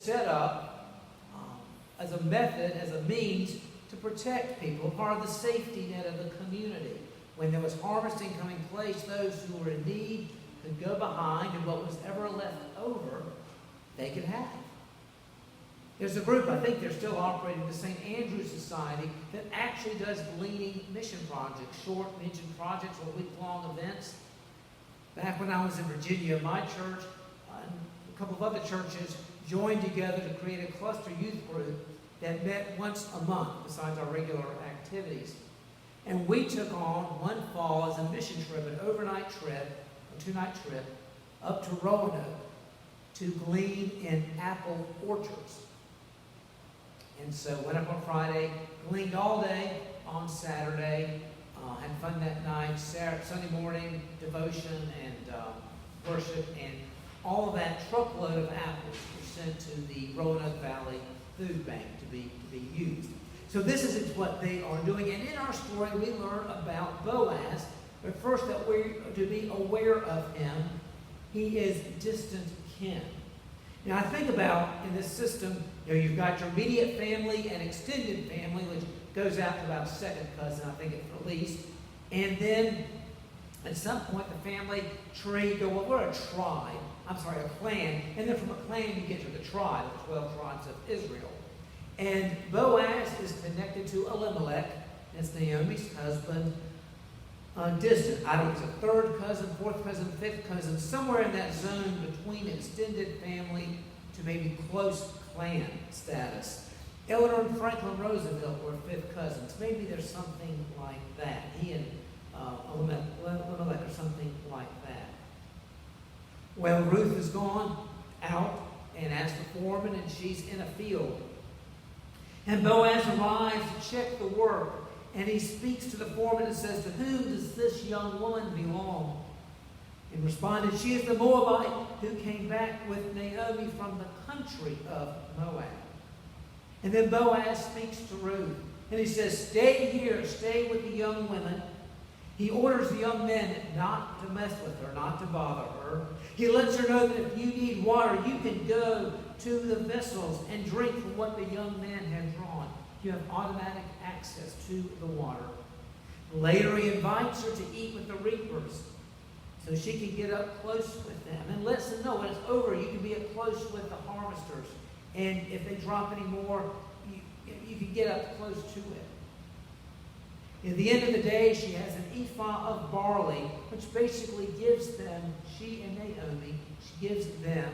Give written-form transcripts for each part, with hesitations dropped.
set up as a method, as a means to protect people, part of the safety net of the community. When there was harvesting coming place, those who were in need could go behind, and what was ever left over, they could have. There's a group, I think they're still operating, the St. Andrew's Society, that actually does gleaning mission projects, short mission projects or week-long events. Back when I was in Virginia, my church and a couple of other churches joined together to create a cluster youth group that met once a month besides our regular activities. And we took on one fall as a mission trip, an overnight trip, a 2-night trip, up to Roanoke to glean in apple orchards. And so went up on Friday, gleaned all day on Saturday, had fun that night. Sunday morning, devotion and worship, and all of that truckload of apples were sent to the Roanoke Valley Food Bank to be used. So this is what they are doing. And in our story, we learn about Boaz. But first, that we're to be aware of him. He is distant kin. Now, I think about in this system, you've got your immediate family and extended family, which goes out to about second cousin, I think at least. And then at some point, the family tree we're a tribe. I'm sorry, a clan. And then from a clan, you get to the tribe, the 12 tribes of Israel. And Boaz is connected to Elimelech. That's Naomi's husband. Distant. I don't know, it's a third cousin, fourth cousin, fifth cousin, somewhere in that zone between extended family to maybe close clan status. Eleanor and Franklin Roosevelt were fifth cousins. Maybe there's something like that. He and Elimelech or something like that. Well, Ruth has gone out and asked the foreman, and she's in a field. And Boaz arrives to check the work, and he speaks to the foreman and says, "To whom does this young woman belong?" And responded, "She is the Moabite who came back with Naomi from the country of Moab." And then Boaz speaks to Ruth, and he says, "Stay here, stay with the young women." He orders the young men not to mess with her, not to bother her. He lets her know that if you need water, you can go to the vessels and drink from what the young men have drawn. You have automatic access to the water. Later, he invites her to eat with the reapers so she can get up close with them, and lets them know when it's over, you can be up close with the harvesters. And if they drop any more, you can get up close to it. At the end of the day, she has an ephah of barley, which basically gives them, she and Naomi, she gives them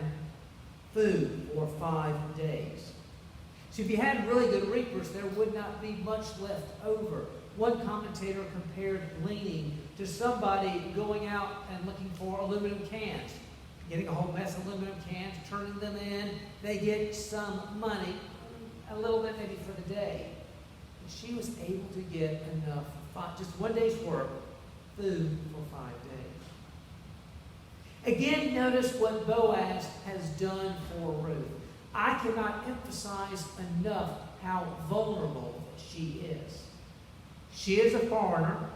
food for 5 days. So if you had really good reapers, there would not be much left over. One commentator compared gleaning to somebody going out and looking for aluminum cans, getting a whole mess of aluminum cans, turning them in. They get some money, a little bit maybe for the day. And she was able to get enough, just 1 day's work, food for 5 days. Again, notice what Boaz has done for Ruth. I cannot emphasize enough how vulnerable she is. She is a foreigner,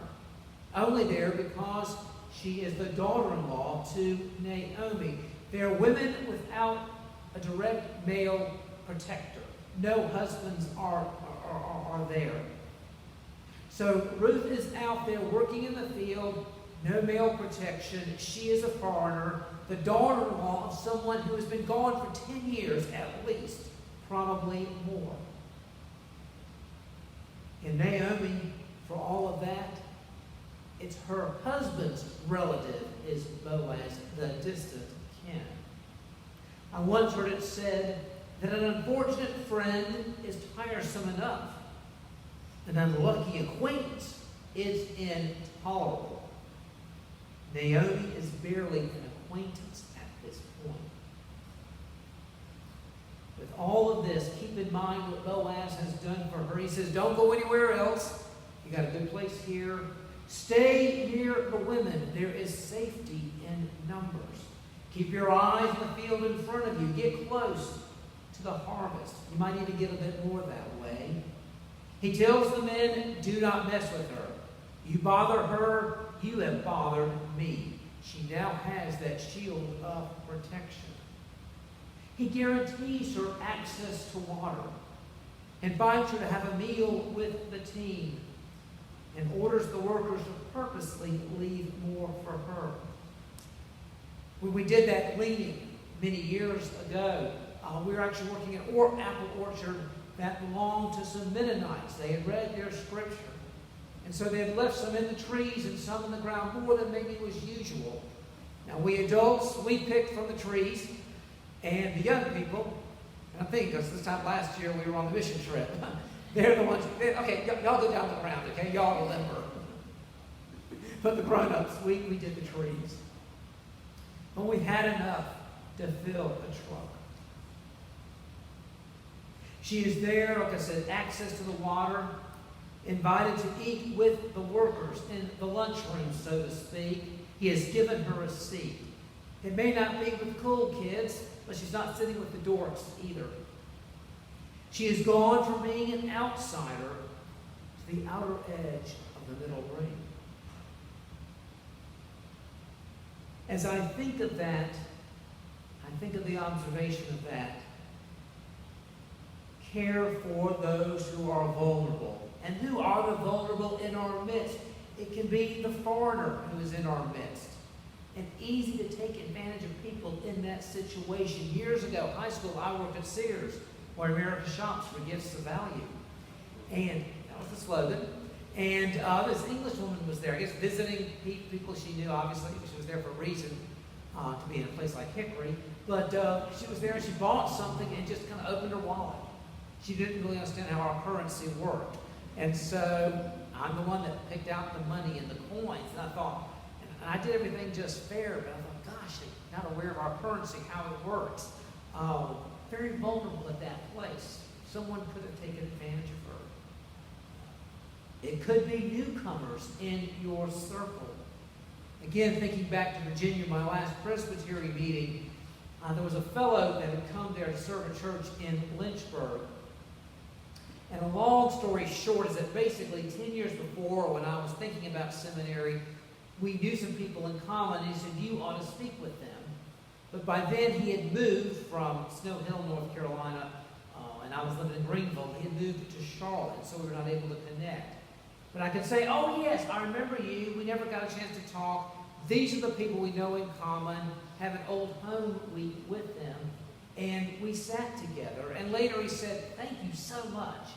only there because she is the daughter-in-law to Naomi. They are women without a direct male protector. No husbands are there. So Ruth is out there working in the field, no male protection. She is a foreigner, the daughter-in-law of someone who has been gone for 10 years at least, probably more. And Naomi, for all of that, it's her husband's relative is Boaz, the distant kin. I once heard it said that an unfortunate friend is tiresome enough. An unlucky acquaintance is intolerable. Naomi is barely an acquaintance at this point. With all of this, keep in mind what Boaz has done for her. He says, don't go anywhere else. You got a good place here. Stay near the women. There is safety in numbers. Keep your eyes on the field in front of you. Get close to the harvest. You might even get a bit more that way. He tells the men, do not mess with her. You bother her, you have bothered me. She now has that shield of protection. He guarantees her access access to water, invites her to have a meal with the team, and orders the workers to purposely leave more for her. When we did that cleaning many years ago, we were actually working at apple orchard that belonged to some Mennonites. They had read their scripture. And so they had left some in the trees and some in the ground, more than maybe was usual. Now we adults, we picked from the trees, and the young people, and I think because this time last year we were on the mission trip, they're the ones, okay, y'all go down the ground, okay? Y'all remember. But the grown-ups, we did the trees. But we had enough to fill a truck. She is there, like I said, access to the water, invited to eat with the workers in the lunchroom, so to speak. He has given her a seat. It may not be with cool kids, but she's not sitting with the dorks either. She has gone from being an outsider to the outer edge of the middle ring. As I think of that, I think of the observation of that. Care for those who are vulnerable. And who are the vulnerable in our midst? It can be the foreigner who is in our midst. And easy to take advantage of people in that situation. Years ago, high school, I worked at Sears, where America shops for gifts of value. And that was the slogan. And this English woman was there, I guess visiting people she knew, obviously. She was there for a reason, to be in a place like Hickory. But she was there and she bought something and just kind of opened her wallet. She didn't really understand how our currency worked. And so I'm the one that picked out the money and the coins. And I thought, and I did everything just fair, but I thought, gosh, they're not aware of our currency, how it works. Very vulnerable at that place. Someone could have taken advantage of her. It could be newcomers in your circle. Again, thinking back to Virginia, my last Presbyterian meeting, there was a fellow that had come there to serve a church in Lynchburg. And a long story short is that basically 10 years before, when I was thinking about seminary, we knew some people in common, and he said, you ought to speak with them. But by then he had moved from Snow Hill, North Carolina, and I was living in Greenville. He had moved to Charlotte, so we were not able to connect. But I could say, oh yes, I remember you. We never got a chance to talk. These are the people we know in common. Have an old home week with them. And we sat together. And later he said, thank you so much.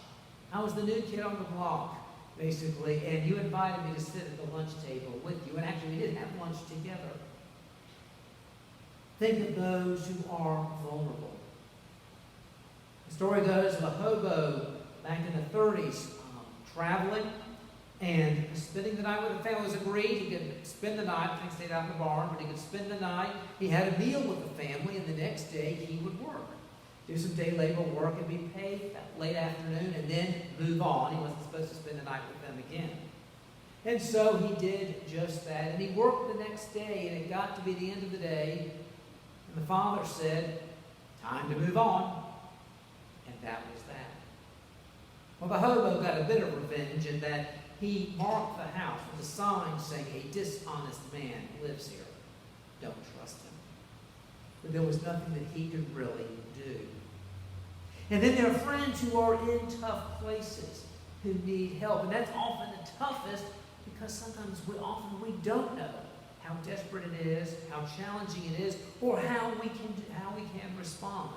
I was the new kid on the block, basically. And you invited me to sit at the lunch table with you. And actually, we did have lunch together. Think of those who are vulnerable. The story goes of a hobo back in the 30s, traveling and spending the night with the family. It was agreed he could spend the night. He stayed out in the barn, but he could spend the night. He had a meal with the family, and the next day he would work. Do some day labor work and be paid that late afternoon, and then move on. He wasn't supposed to spend the night with them again. And so he did just that. And he worked the next day, and it got to be the end of the day, and the father said, time to move on. And that was that. Well, the hobo got a bit of revenge in that he marked the house with a sign saying, a dishonest man lives here. Don't trust him. But there was nothing that he could really do. And then there are friends who are in tough places who need help. And that's often the toughest because sometimes we don't know how desperate it is, how challenging it is, or how we can respond.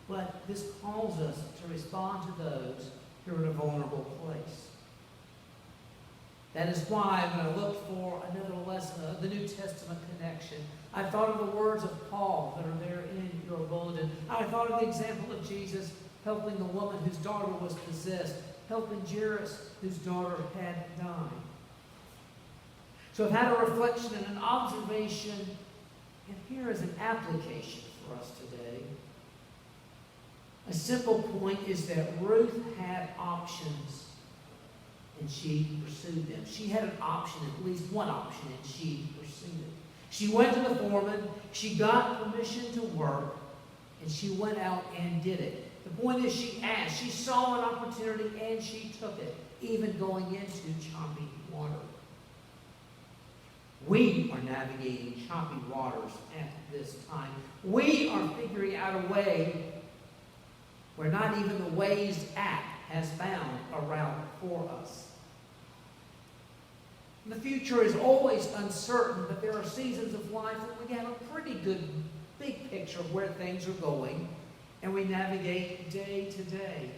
But this calls us to respond to those who are in a vulnerable place. That is why when I looked for another lesson of the New Testament connection, I thought of the words of Paul that are there in your bulletin. I thought of the example of Jesus helping the woman whose daughter was possessed, helping Jairus whose daughter had died. So I've had a reflection and an observation, and here is an application for us today. A simple point is that Ruth had options, and she pursued them. She had an option, at least one option, and she pursued it. She went to the foreman, she got permission to work, and she went out and did it. The point is she asked, she saw an opportunity, and she took it, even going into choppy water. We are navigating choppy waters at this time. We are figuring out a way where not even the Waze app has found a route for us. The future is always uncertain, but there are seasons of life when we have a pretty good big picture of where things are going, and we navigate day to day.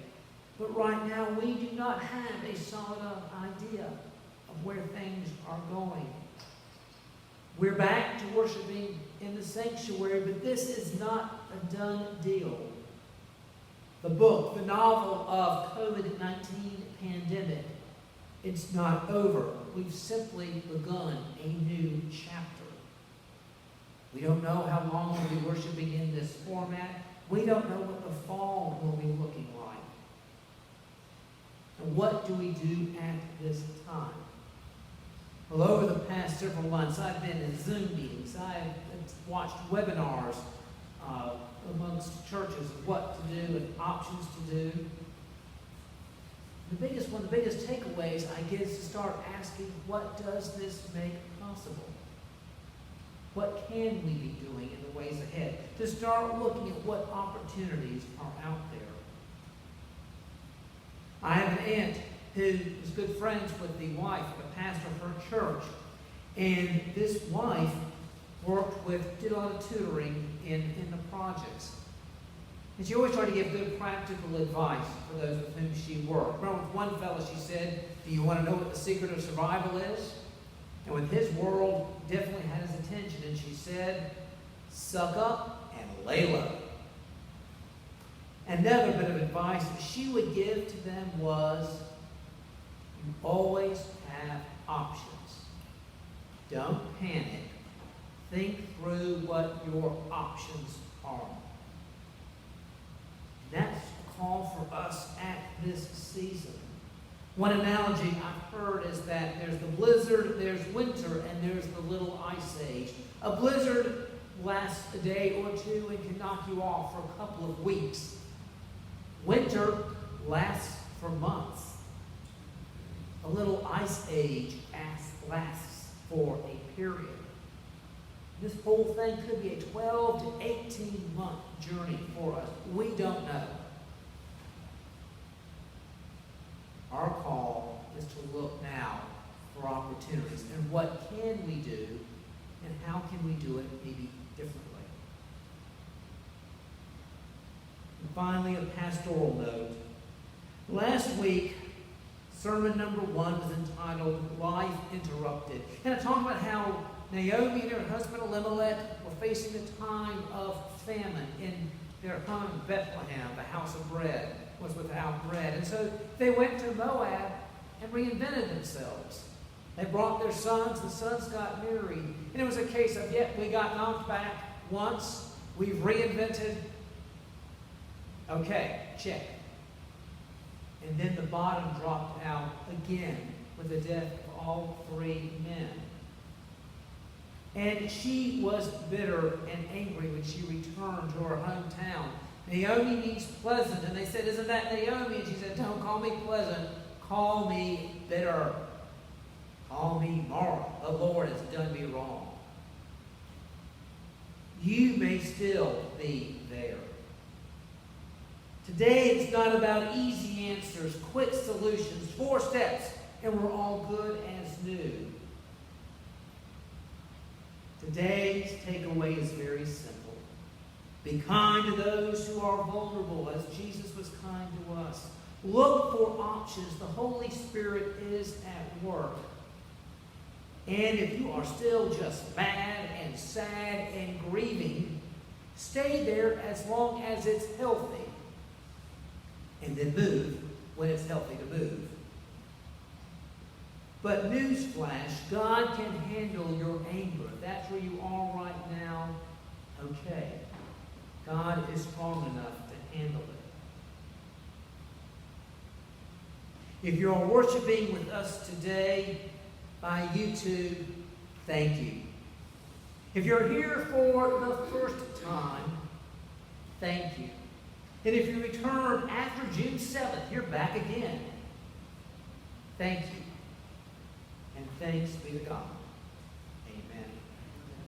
But right now, we do not have a solid idea of where things are going. We're back to worshiping in the sanctuary, but this is not a done deal. The book, the novel of COVID-19 pandemic, it's not over. We've simply begun a new chapter. We don't know how long we'll be worshiping in this format. We don't know what the fall will be looking like. And what do we do at this time? Well, over the past several months, I've been in Zoom meetings. I've watched webinars amongst churches of what to do and options to do. One of the biggest takeaways, I get, is to start asking, what does this make possible? What can we be doing in the ways ahead? To start looking at what opportunities are out there. I have an aunt who was good friends with the wife of the pastor of her church. And this wife did a lot of tutoring in the projects. And she always tried to give good practical advice for those with whom she worked. Remember, with one fellow she said, do you want to know what the secret of survival is? And with his world, definitely had his attention. And she said, suck up and lay low. Another bit of advice that she would give to them was, you always have options. Don't panic. Think through what your options are. That's a call for us at this season. One analogy I've heard is that there's the blizzard, there's winter, and there's the little ice age. A blizzard lasts a day or two and can knock you off for a couple of weeks. Winter lasts for months. A little ice age lasts for a period. This whole thing could be a 12 to 18-month journey for us. We don't know. Our call is to look now for opportunities. And what can we do, and how can we do it maybe differently? And finally, a pastoral note. Last week, sermon number 1 was entitled Life Interrupted. And I talked about how Naomi and her husband Elimelech were facing a time of famine in their home, Bethlehem. The house of bread was without bread. And so they went to Moab and reinvented themselves. They brought their sons. The sons got married. And it was a case of, we got knocked back once. We've reinvented. Okay, check. And then the bottom dropped out again with the death of all 3 men. And she was bitter and angry when she returned to her hometown. Naomi means pleasant. And they said, isn't that Naomi? And she said, don't call me pleasant. Call me bitter. Call me Mara. The Lord has done me wrong. You may still be there. Today it's not about easy answers, quick solutions, 4 steps, and we're all good as new. Today's takeaway is very simple. Be kind to those who are vulnerable, as Jesus was kind to us. Look for options. The Holy Spirit is at work. And if you are still just mad and sad and grieving, stay there as long as it's healthy. And then move when it's healthy to move. But newsflash, God can handle your anger. If that's where you are right now, okay. God is strong enough to handle it. If you're worshiping with us today by YouTube, thank you. If you're here for the first time, thank you. And if you return after June 7th, you're back again. Thank you. And thanks be to God.